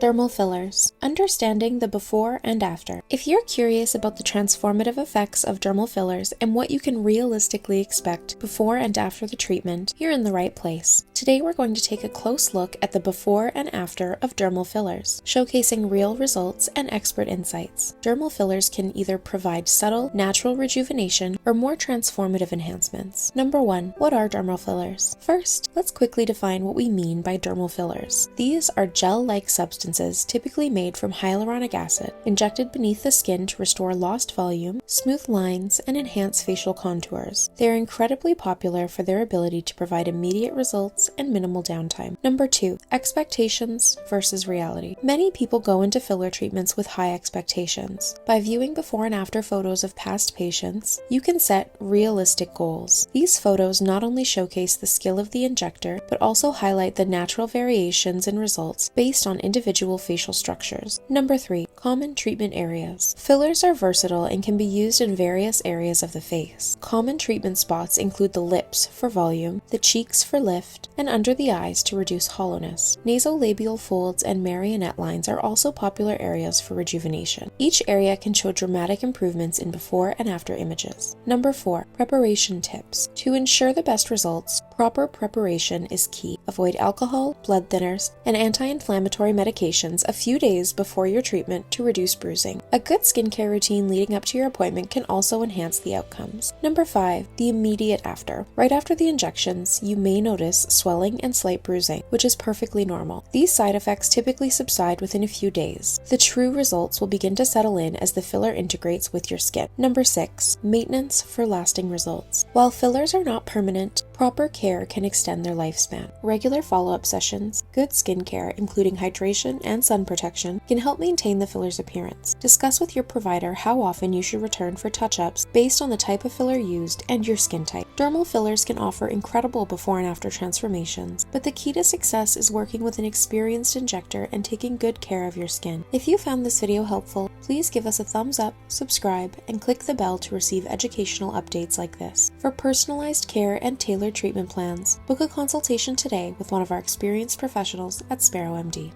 Dermal fillers. Understanding the before and after. If you're curious about the transformative effects of dermal fillers and what you can realistically expect before and after the treatment, you're in the right place. Today we're going to take a close look at the before and after of dermal fillers, showcasing real results and expert insights. Dermal fillers can either provide subtle, natural rejuvenation or more transformative enhancements. Number 1. What are dermal fillers? First, let's quickly define what we mean by dermal fillers. These are gel-like substances typically made from hyaluronic acid, injected beneath the skin to restore lost volume, smooth lines, and enhance facial contours. They are incredibly popular for their ability to provide immediate results and minimal downtime. Number 2. Expectations versus reality. Many people go into filler treatments with high expectations. By viewing before and after photos of past patients, you can set realistic goals. These photos not only showcase the skill of the injector, but also highlight the natural variations in results based on individual facial structures. Number 3. Common treatment areas. Fillers are versatile and can be used in various areas of the face. Common treatment spots include the lips for volume, the cheeks for lift, and under the eyes to reduce hollowness. Nasolabial folds and marionette lines are also popular areas for rejuvenation. Each area can show dramatic improvements in before and after images. Number 4. Preparation tips. To ensure the best results, proper preparation is key. Avoid alcohol, blood thinners, and anti-inflammatory medications a few days before your treatment to reduce bruising. A good skincare routine leading up to your appointment can also enhance the outcomes. Number 5. The immediate after. Right after the injections, you may notice swelling and slight bruising, which is perfectly normal. These side effects typically subside within a few days. The true results will begin to settle in as the filler integrates with your skin. Number 6. Maintenance for lasting results. While fillers are not permanent, proper care can extend their lifespan. Regular follow-up sessions, good skincare, including hydration and sun protection, can help maintain the filler's appearance. Discuss with your provider how often you should return for touch-ups based on the type of filler used and your skin type. Dermal fillers can offer incredible before and after transformations, but the key to success is working with an experienced injector and taking good care of your skin. If you found this video helpful, please give us a thumbs up, subscribe, and click the bell to receive educational updates like this. For personalized care and tailored treatment plans, book a consultation today with one of our experienced professionals at Sparrow MD.